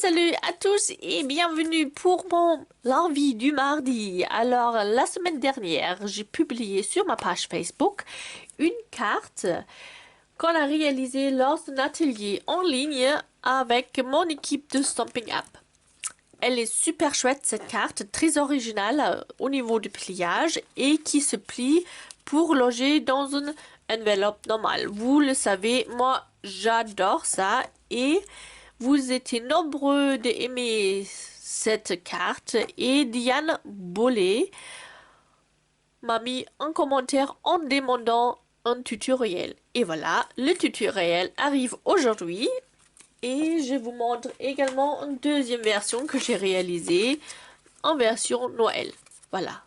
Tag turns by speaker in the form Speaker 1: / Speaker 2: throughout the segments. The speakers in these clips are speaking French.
Speaker 1: Salut à tous et bienvenue pour mon l'envie du mardi. Alors, la semaine dernière, j'ai publié sur ma page Facebook une carte qu'on a réalisée lors d'un atelier en ligne avec mon équipe de Stamping Up. Elle est super chouette cette carte, très originale au niveau du pliage et qui se plie pour loger dans une enveloppe normale. Vous le savez, moi j'adore ça et vous étiez nombreux d'aimer cette carte et Diane Bollet m'a mis un commentaire en demandant un tutoriel. Et voilà, le tutoriel arrive aujourd'hui et je vous montre également une deuxième version que j'ai réalisée en version Noël. Voilà.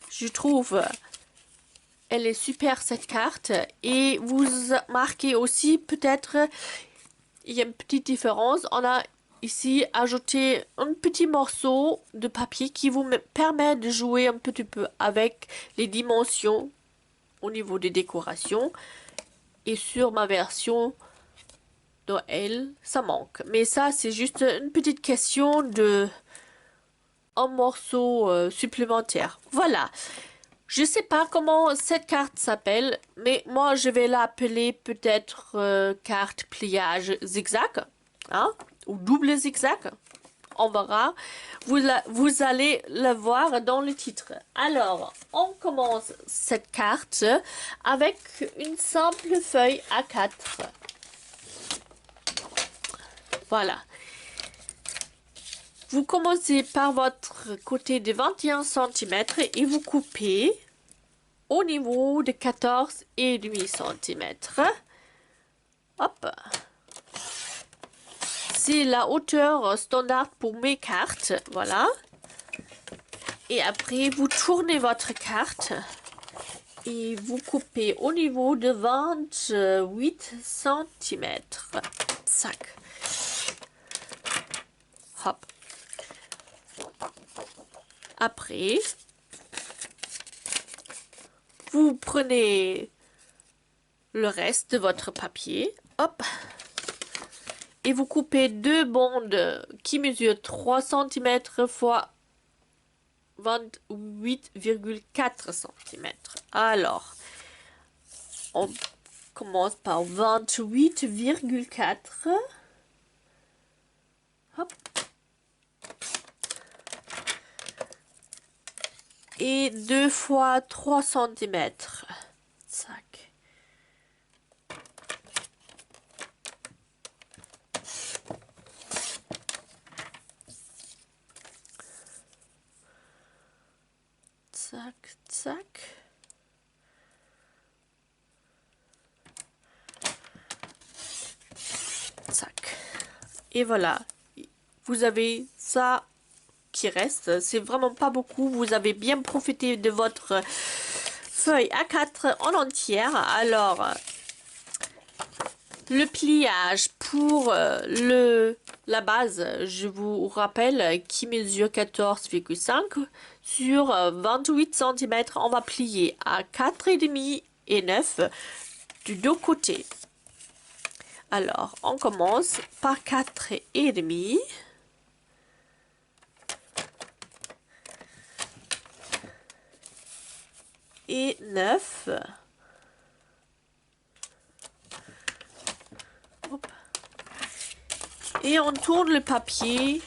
Speaker 1: Je trouve elle est super cette carte et vous marquez aussi peut-être il y a une petite différence. On a ici ajouté un petit morceau de papier qui vous permet de jouer un petit peu avec les dimensions au niveau des décorations. Et sur ma version Noël, ça manque. Mais ça, c'est juste une petite question de un morceau supplémentaire. Voilà. Je sais pas comment cette carte s'appelle, mais moi je vais l'appeler peut-être carte pliage zigzag, hein, ou double zigzag. On verra. Vous allez le voir dans le titre. Alors, on commence cette carte avec une simple feuille A4. Voilà. Vous commencez par votre côté de 21 cm et vous coupez au niveau de 14,5 cm. Hop. C'est la hauteur standard pour mes cartes. Voilà. Et après, vous tournez votre carte et vous coupez au niveau de 28 cm. Zac. Hop. Après, vous prenez le reste de votre papier, hop, et vous coupez deux bandes qui mesurent 3 cm fois 28,4 cm. Alors, on commence par 28,4. Hop. Et 2 fois 3 cm. Zac. Zac, zac. Zac. Et voilà. Vous avez ça qui reste. C'est vraiment pas beaucoup. Vous avez bien profité de votre feuille A4 en entière. Alors, le pliage pour la base, je vous rappelle, qui mesure 14,5 sur 28 cm. On va plier à 4,5 et 9 du deux côtés. Alors, on commence par 4,5. Et 9. Hop. Et on tourne le papier.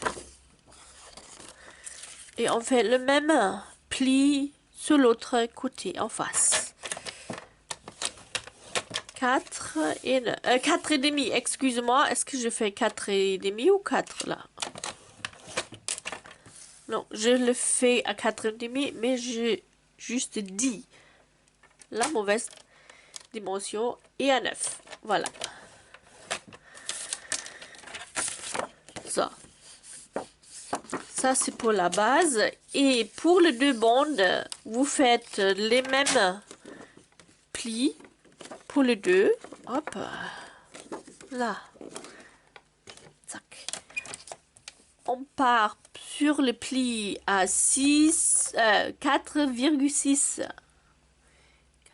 Speaker 1: Et on fait le même pli sur l'autre côté, en face. 4 et 9. 4,5, excuse-moi. Est-ce que je fais 4,5 ou 4 là? Non, je le fais à 4,5, mais je juste dit la mauvaise dimension et à 9. Voilà. Ça. Ça, c'est pour la base. Et pour les deux bandes, vous faites les mêmes plis pour les deux. Hop. Là. Zac. On part sur le pli à 4,6.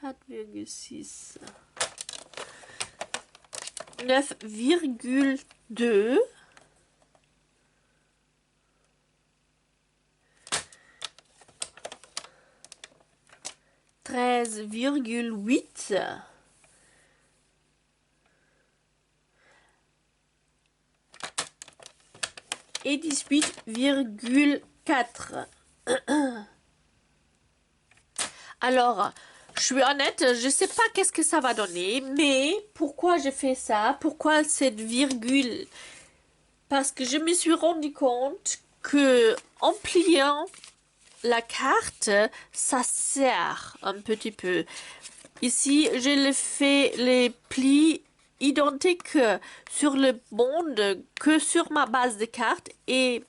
Speaker 1: 4,6. 9,9. 2, 13,8 et 18,4. Alors, je suis honnête, je sais pas qu'est-ce que ça va donner, mais pourquoi j'ai fait ça? Pourquoi cette virgule? Parce que je me suis rendu compte que en pliant la carte, ça sert un petit peu. Ici, je fait les plis identiques sur le bond que sur ma base de carte et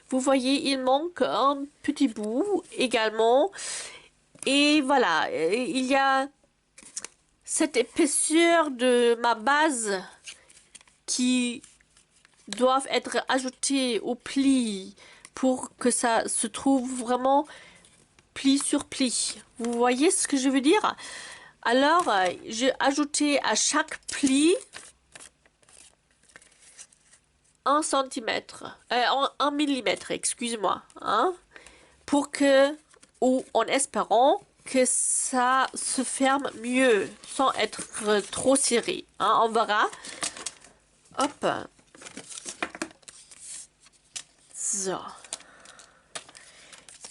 Speaker 1: vous voyez, il manque un petit bout également. Et voilà, il y a cette épaisseur de ma base qui doivent être ajoutées au pli pour que ça se trouve vraiment pli sur pli. Vous voyez ce que je veux dire? Alors, j'ai ajouté à chaque pli 1 centimètre, 1 millimètre, excuse-moi, hein, pour que, ou en espérant que ça se ferme mieux, sans être trop serré, hein, on verra. Hop. So.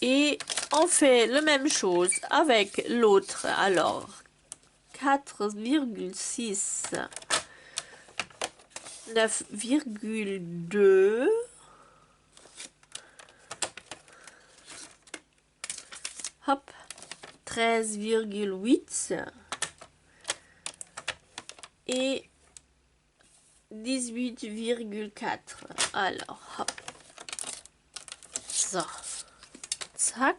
Speaker 1: Et on fait la même chose avec l'autre. Alors, 4,6, 9,2, hop, 13,8 et 18,4. Alors, hop. So. Zack.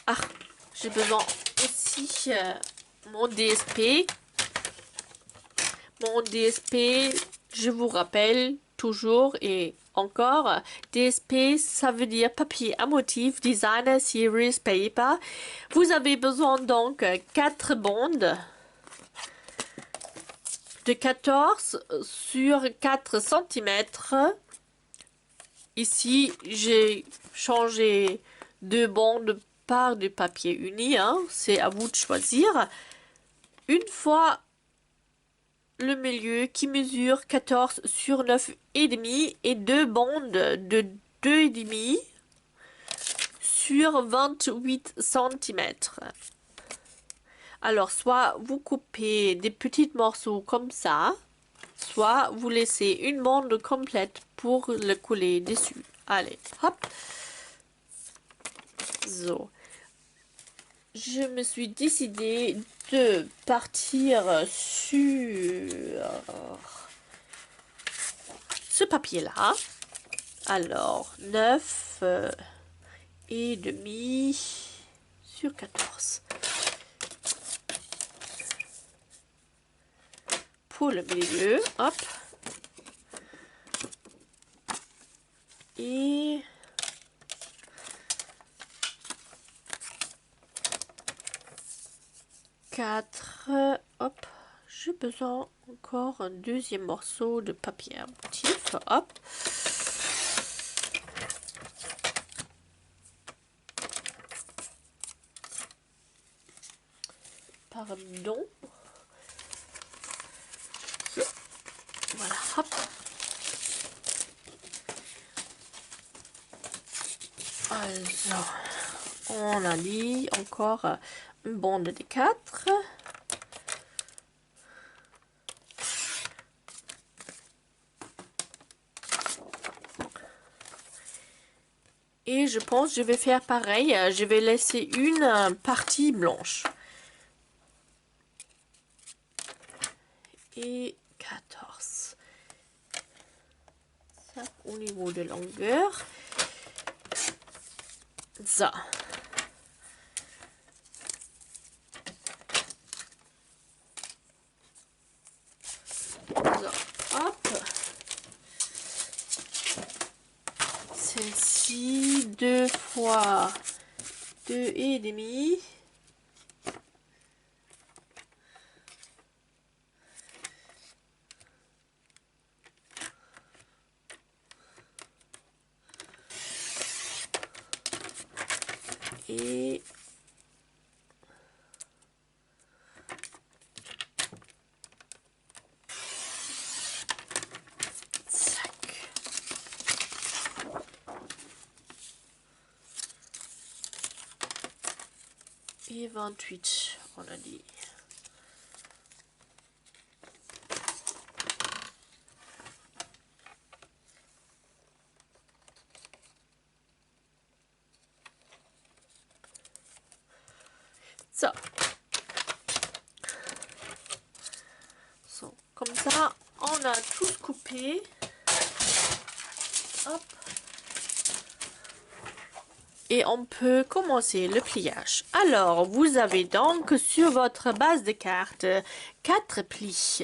Speaker 1: Ah, j'ai besoin aussi mon DSP. Mon DSP, je vous rappelle toujours et encore, DSP, ça veut dire papier à motif, Designer Series Paper. Vous avez besoin donc 4 bandes de 14 sur 4 cm. Ici, j'ai changé 2 bandes par du papier uni, hein. C'est à vous de choisir. Une fois le milieu qui mesure 14 sur 9,5 et 2 bandes de 2,5 sur 28 cm. Alors, soit vous coupez des petits morceaux comme ça, soit vous laissez une bande complète pour le coller dessus. Allez, hop. So. Je me suis décidée de partir sur ce papier-là. Alors, 9 et demi sur 14. Pour le milieu, hop. Et 4, hop. J'ai besoin encore un deuxième morceau de papier à motif, hop. Pardon. Voilà, hop. Alors, on a dit encore une bande de 4. Et je pense que je vais faire pareil. Je vais laisser une partie blanche. Et 14. Ça, au niveau de longueur. Ça. Hop. Celle-ci, 2 fois 2,5. et 28, on a dit. So. So, comme ça, on a tout coupé. Hop. Et on peut commencer le pliage. Alors, vous avez donc sur votre base de cartes 4 plis.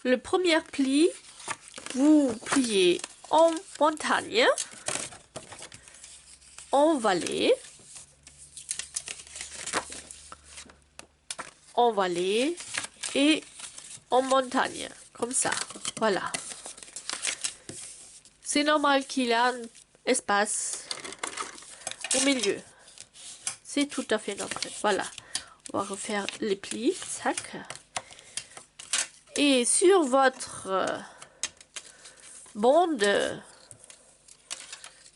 Speaker 1: Le premier pli, vous pliez en montagne, en vallée, en vallée et en montagne, comme ça. Voilà. C'est normal qu'il y a un espace au milieu. C'est tout à fait normal. Voilà. On va refaire les plis. Tac. Et sur votre bande de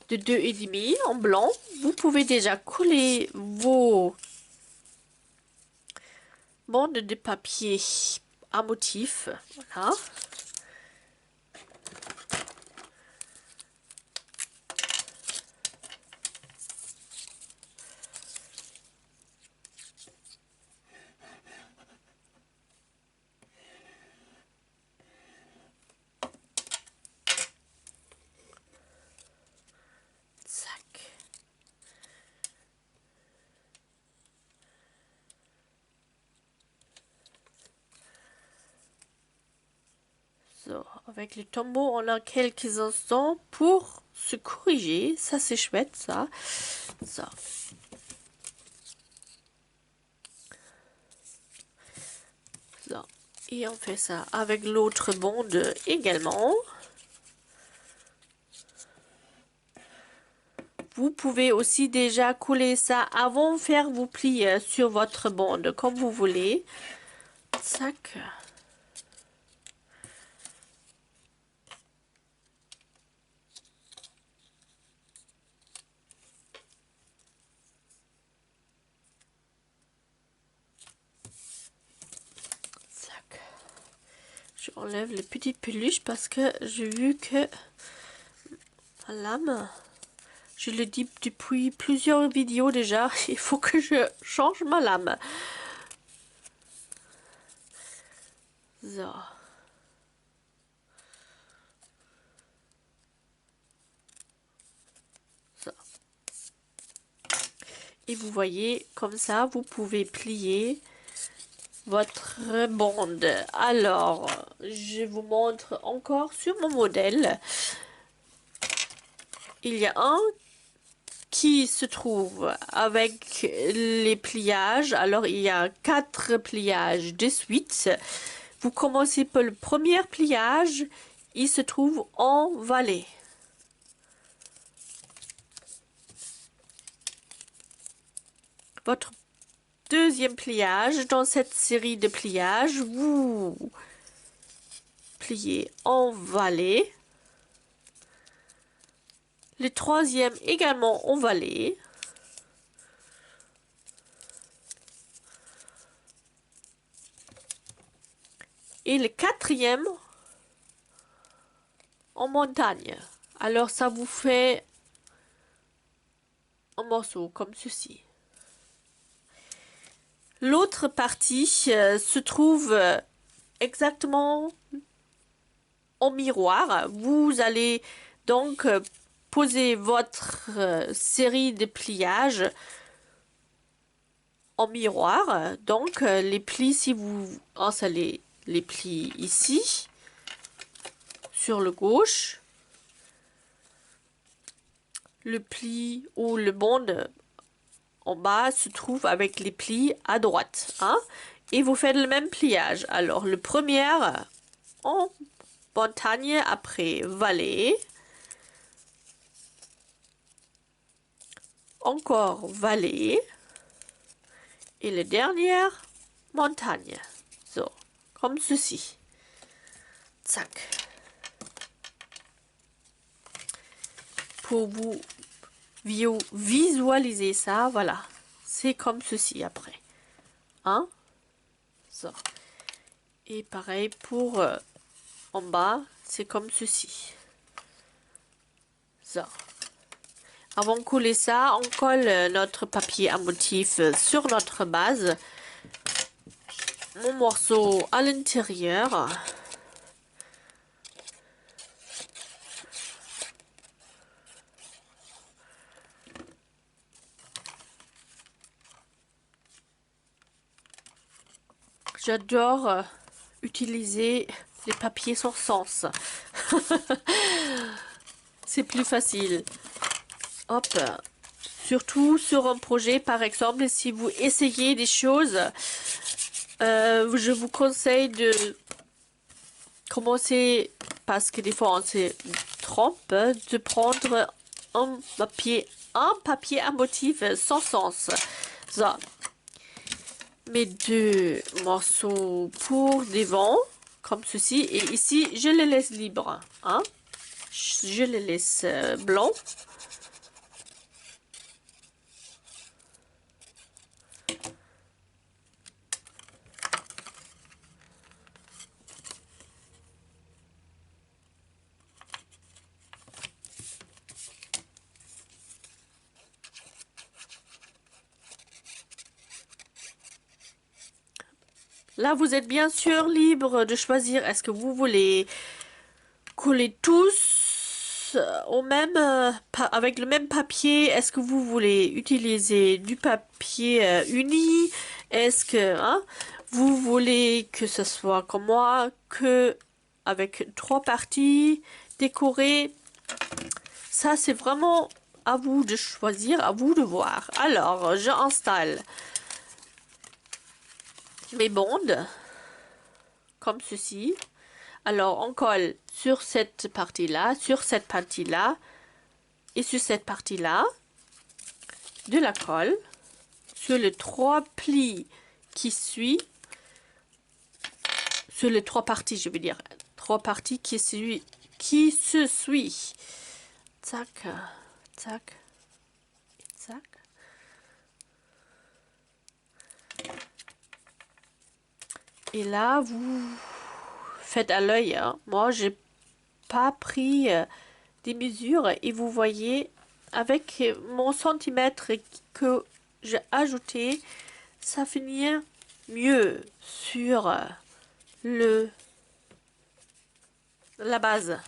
Speaker 1: 2,5 en blanc, vous pouvez déjà coller vos bandes de papier à motif. Voilà. Zac. So, avec le tombeau, on a quelques instants pour se corriger. Ça, c'est chouette, ça. So. So. Et on fait ça avec l'autre bande également. Vous pouvez aussi déjà coller ça avant de faire vos plis sur votre bande, comme vous voulez. Tac. Tac. Je enlève les petites peluches parce que j'ai vu que ma lame, je le dis depuis plusieurs vidéos déjà, il faut que je change ma lame. So. So. Et vous voyez, comme ça, vous pouvez plier votre bande. Alors, je vous montre encore sur mon modèle. Il y a un qui se trouve avec les pliages. Alors, il y a 4 pliages de suite. Vous commencez par le premier pliage. Il se trouve en vallée. Votre deuxième pliage, dans cette série de pliages, vous pliez en vallée. Le troisième également en vallée. Et le quatrième en montagne. Alors ça vous fait un morceau comme ceci. L'autre partie se trouve exactement en miroir. Vous allez donc poser votre série de pliages en miroir. Donc les plis, si vous installez les plis ici, sur le gauche, le pli ou le bande en bas se trouve avec les plis à droite. Hein? Et vous faites le même pliage. Alors le premier en montagne, après vallée, encore vallée, et le dernier montagne. So, comme ceci. Zac. Pour vous visualiser ça, voilà. c'est comme ceci après. Hein? Ça. Et pareil pour en bas, c'est comme ceci. Ça. Avant de coller ça, on colle notre papier à motif sur notre base. Mon morceau à l'intérieur. J'adore utiliser les papiers sans sens. C'est plus facile. Hop. Surtout sur un projet, par exemple, si vous essayez des choses, je vous conseille de commencer, parce que des fois on se trompe, de prendre un papier à motif sans sens. Ça. Mes deux morceaux pour devant, comme ceci, et ici je les laisse libres. Hein? Je les laisse blancs. Là, vous êtes bien sûr libre de choisir est-ce que vous voulez coller tous au même, avec le même papier. Est-ce que vous voulez utiliser du papier uni? Est-ce que vous voulez que ce soit comme moi, que avec 3 parties décorées? Ça, c'est vraiment à vous de choisir, à vous de voir. Alors, j'installe mes bandes comme ceci. Alors, on colle sur cette partie-là, sur cette partie-là et sur cette partie-là de la colle sur les 3 plis qui suivent, sur les 3 parties, je veux dire, 3 parties qui se suivent. Tac, tac, tac. Et là, vous faites à l'œil. Hein. Moi, j'ai pas pris des mesures et vous voyez avec mon centimètre que j'ai ajouté, ça finit mieux sur la base.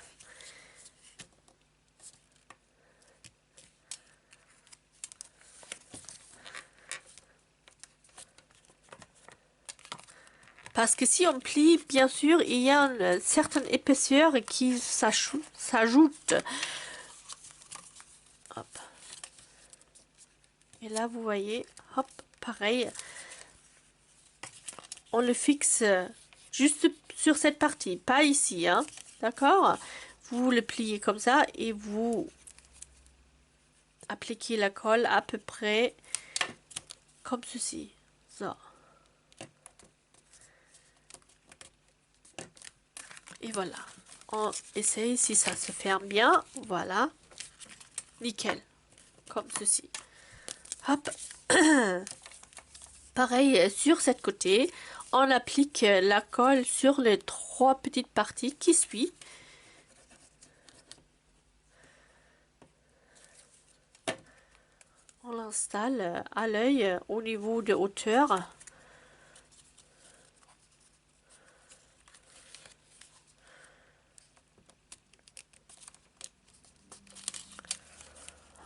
Speaker 1: Parce que si on plie, bien sûr, il y a une certaine épaisseur qui s'ajoute. Hop. Et là, vous voyez, hop, pareil. On le fixe juste sur cette partie, pas ici, hein. D'accord? Vous le pliez comme ça et vous appliquez la colle à peu près comme ceci. Ça. Et voilà. On essaye si ça se ferme bien. Voilà. Nickel. Comme ceci. Hop. Pareil sur cette côté. On applique la colle sur les 3 petites parties qui suivent. On l'installe à l'œil au niveau de hauteur.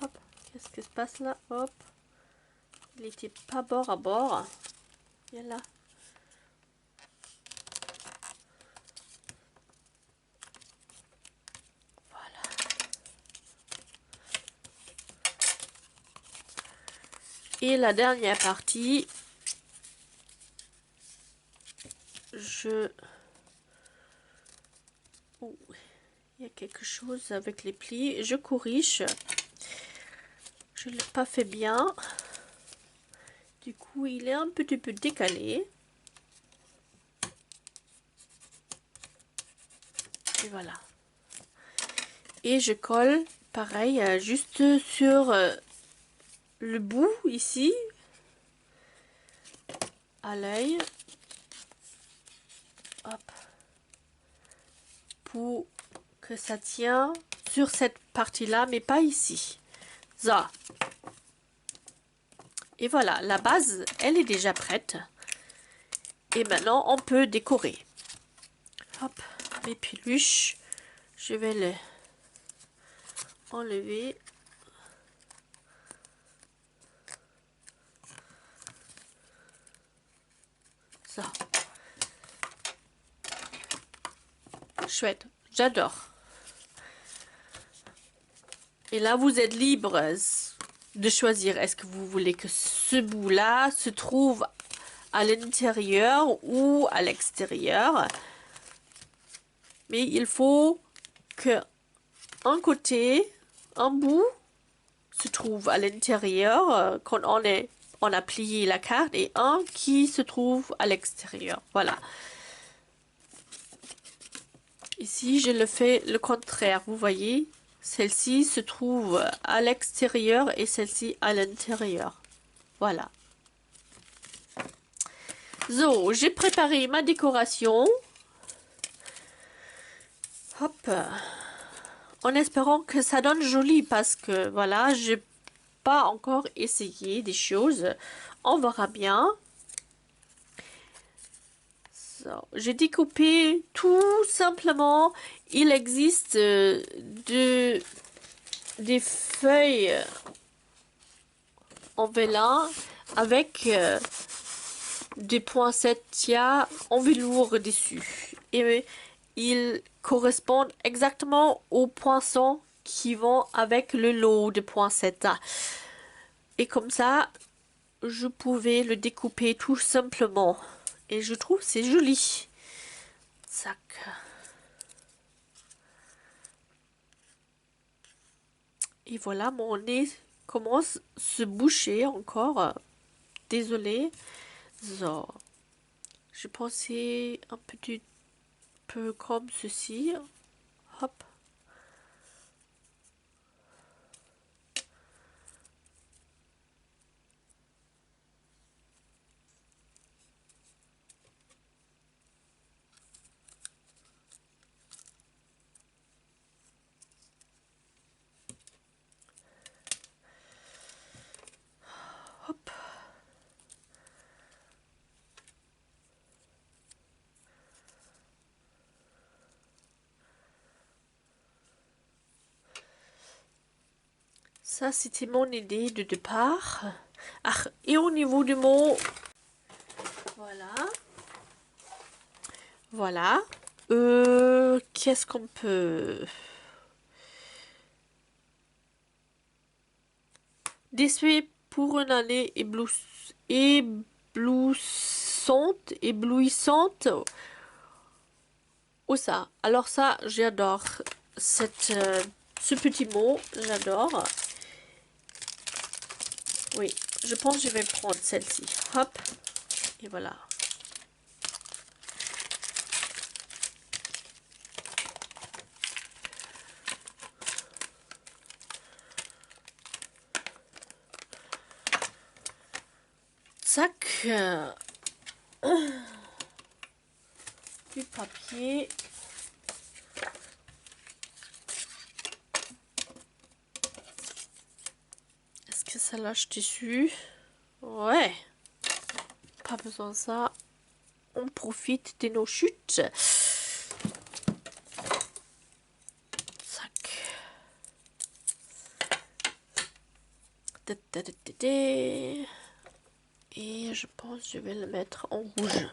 Speaker 1: Hop, qu'est-ce qui se passe là? Hop, il n'était pas bord à bord. Et là. Voilà. Et la dernière partie, oh, il y a quelque chose avec les plis. Je corrige. Je ne l'ai pas fait bien. Du coup, il est un petit peu décalé. Et voilà. Et je colle, pareil, juste sur le bout, ici. à l'œil. Hop. Pour que ça tient sur cette partie-là, mais pas ici. Ça. Et voilà, la base, elle est déjà prête. Et maintenant, on peut décorer. Hop, mes peluches. Je vais les enlever. Ça. Chouette, j'adore. Et là, vous êtes libre de choisir. Est-ce que vous voulez que ce bout-là se trouve à l'intérieur ou à l'extérieur? Mais il faut que un côté, un bout se trouve à l'intérieur quand on a plié la carte et un qui se trouve à l'extérieur. Voilà. Ici, je le fais le contraire. Vous voyez, celle-ci se trouve à l'extérieur et celle-ci à l'intérieur. Voilà. So, j'ai préparé ma décoration. Hop. En espérant que ça donne joli parce que voilà, j'ai pas encore essayé des choses. On verra bien. So, j'ai découpé tout simplement. Il existe des feuilles en vélin avec des poinsettias en velours dessus. Et ils correspondent exactement aux poinçons qui vont avec le lot de poinsettias. Et comme ça, je pouvais le découper tout simplement. Et je trouve c'est joli. Sac. Et voilà, mon nez commence à se boucher encore. Désolée. So. Je pensais un petit peu comme ceci. Hop. Hop. Ça, c'était mon idée de départ. Ah, et au niveau du mot, voilà. Voilà. Qu'est-ce qu'on peut... Déçu pour une année éblouissante. Ou ça. Alors ça, j'adore ce petit mot. J'adore. Oui, je pense que je vais prendre celle-ci. Hop. Et voilà. Sac. Du papier. Est-ce que ça lâche dessus? Ouais. Pas besoin de ça. On profite de nos chutes. Sac. Et je pense que je vais le mettre en rouge.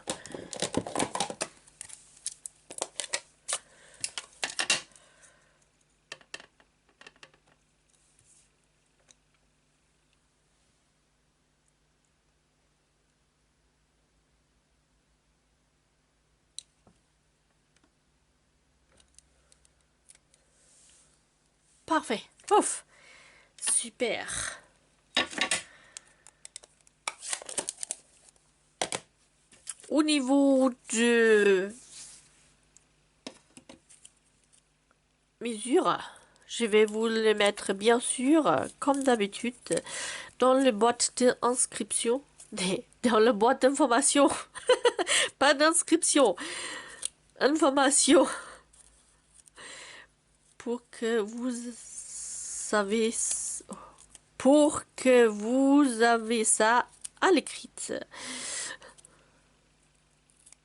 Speaker 1: Parfait. Ouf. Super. Au niveau de mesure, je vais vous les mettre bien sûr, comme d'habitude, dans le boîte d'inscription dans la boîte d'information. Pas d'inscription. Information. Pour que vous savez... Pour que vous avez ça à l'écrit.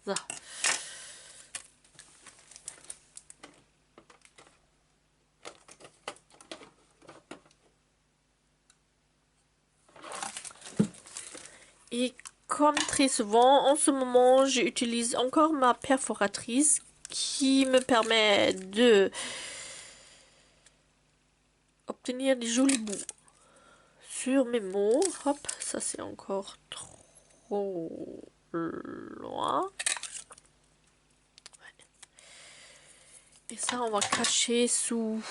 Speaker 1: So. Et comme très souvent, en ce moment, j'utilise encore ma perforatrice qui me permet de obtenir des jolis bouts sur mes mots. Hop, ça c'est encore trop loin. Et ça, on va cacher sous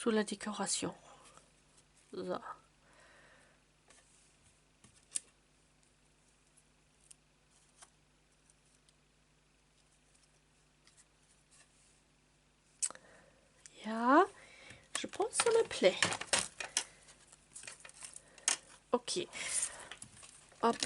Speaker 1: la décoration. Ça. Ja, je pense que ça me plaît. Ok. Hop.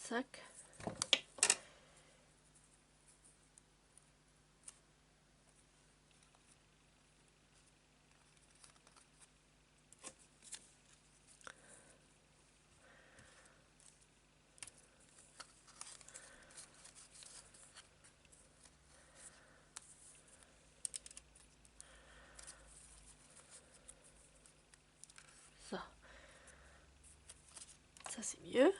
Speaker 1: Zack. Ça. Ça c'est mieux.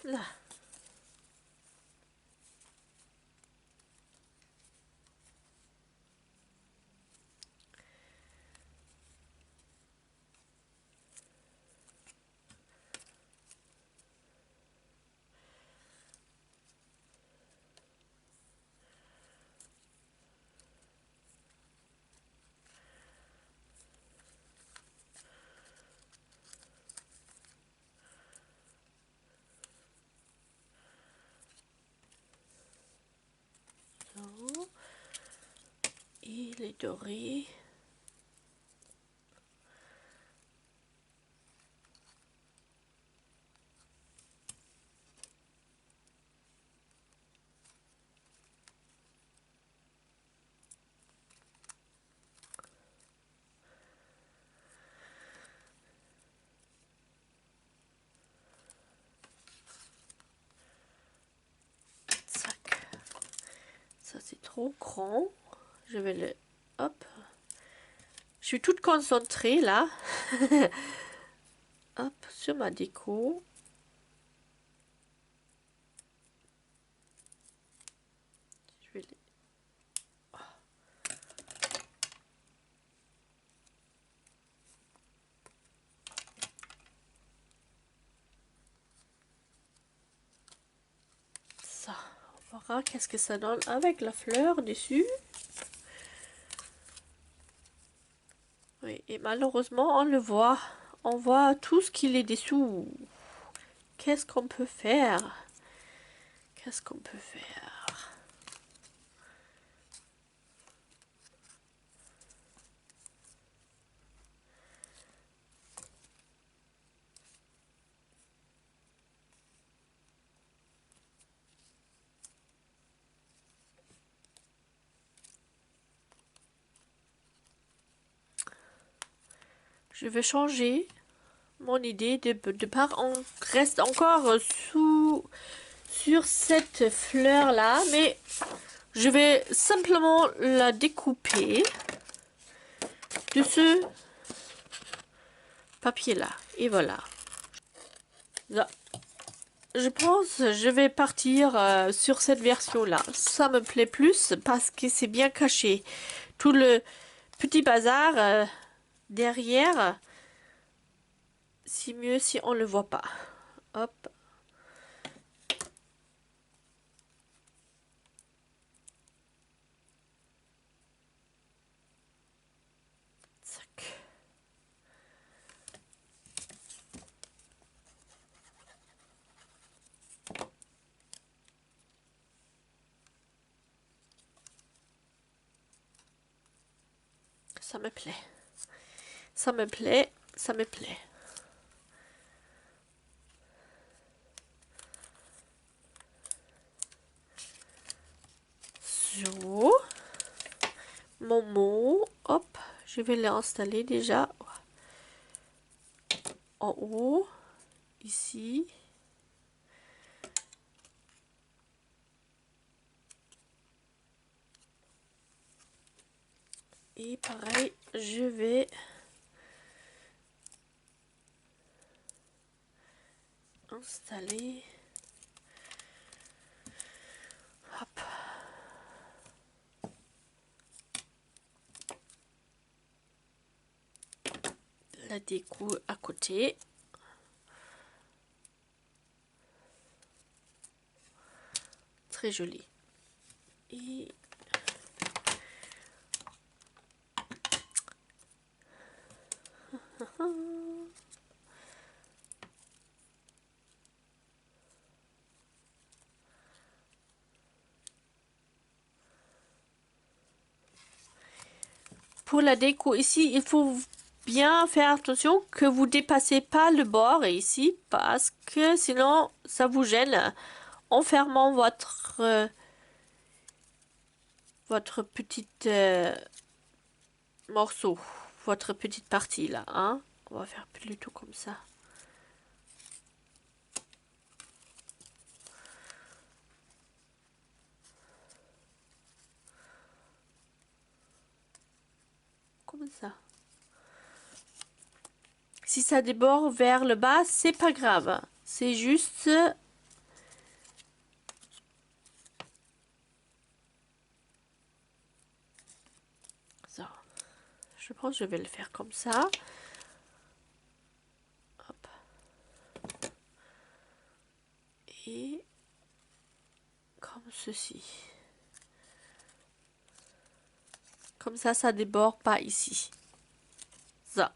Speaker 1: Là. So. Et les dorés. Zack. Ça c'est trop grand. Je vais le... Hop. Je suis toute concentrée là. Hop, sur ma déco. Je vais les... Ça, on verra qu'est-ce que ça donne avec la fleur dessus. Oui, et malheureusement, on le voit. On voit tout ce qu'il est dessous. Qu'est-ce qu'on peut faire? Qu'est-ce qu'on peut faire? Je vais changer mon idée de part. On reste encore sur cette fleur là, mais je vais simplement la découper de ce papier là. Et voilà. Là. Je pense que je vais partir sur cette version là. Ça me plaît plus parce que c'est bien caché. Tout le petit bazar derrière, c'est mieux si on le voit pas. Hop. Zac. Ça me plaît. Ça me plaît. Ça me plaît. So. Mon mot. Hop. Je vais l'installer déjà. En haut. Ici. Et pareil, je vais installer. Hop. La déco à côté. Très joli. Et pour la déco ici, il faut bien faire attention que vous dépassez pas le bord ici parce que sinon ça vous gêne en fermant votre petite morceau, votre petite partie là, hein. On va faire plutôt comme ça. Comme ça. Si ça déborde vers le bas, c'est pas grave. C'est juste... ça. Je pense que je vais le faire comme ça. Hop. Et comme ceci. Comme ça déborde pas ici. Ça.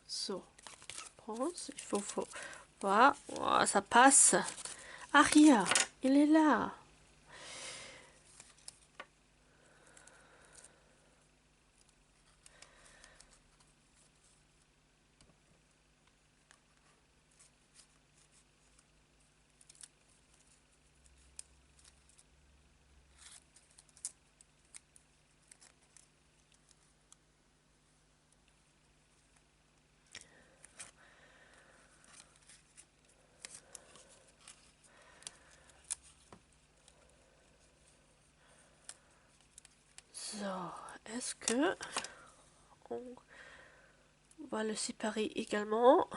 Speaker 1: So. Je pense, il faut... Voilà, voilà, ça passe. Aria, il est là. So, est-ce que on va le séparer également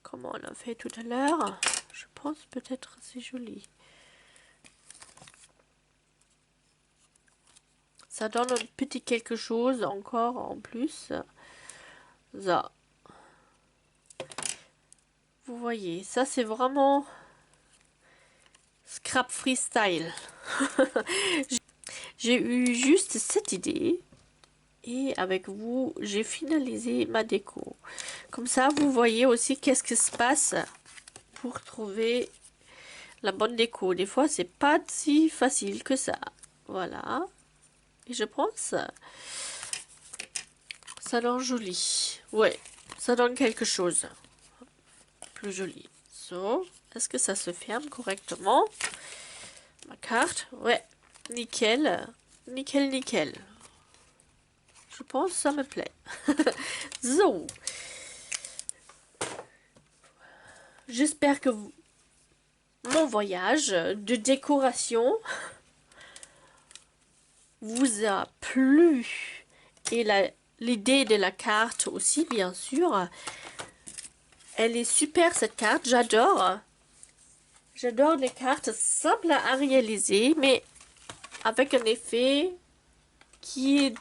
Speaker 1: comme on l'a fait tout à l'heure? Je pense peut-être c'est joli. Ça donne un petit quelque chose encore en plus. Ça. Vous voyez, ça c'est vraiment scrap freestyle. J'ai eu juste cette idée et avec vous, j'ai finalisé ma déco. Comme ça, vous voyez aussi qu'est-ce qui se passe pour trouver la bonne déco. Des fois, c'est pas si facile que ça. Voilà. Et je pense, ça donne joli. Ouais, ça donne quelque chose. Plus joli. So, est-ce que ça se ferme correctement? Ma carte, ouais, nickel, nickel, nickel. Je pense que ça me plaît. So, j'espère que mon voyage de décoration vous a plu et l'idée de la carte aussi, bien sûr. Elle est super cette carte, j'adore. J'adore les cartes simples à réaliser, mais avec un effet qui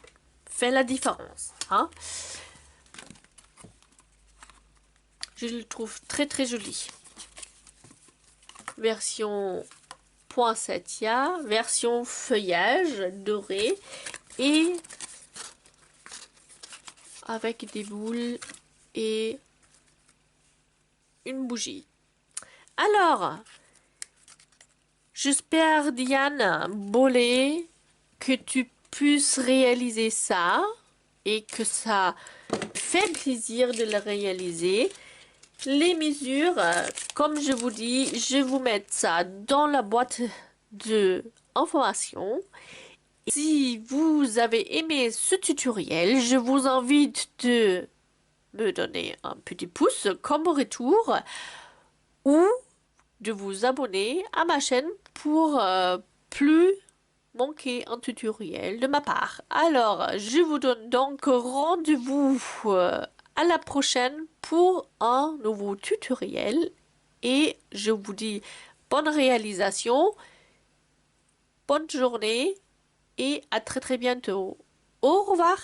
Speaker 1: fait la différence. Hein? Je le trouve très très joli. Version poinsettia, version feuillage doré et avec des boules et une bougie. Alors, j'espère, Diane Bollet, que tu puisses réaliser ça et que ça fait plaisir de le réaliser. Les mesures, comme je vous dis, je vous mets ça dans la boîte de information. Si vous avez aimé ce tutoriel, je vous invite de me donner un petit pouce comme retour ou de vous abonner à ma chaîne pour plus manquer un tutoriel de ma part. Alors, je vous donne donc rendez-vous à la prochaine pour un nouveau tutoriel et je vous dis bonne réalisation, bonne journée et à très très bientôt. Au revoir!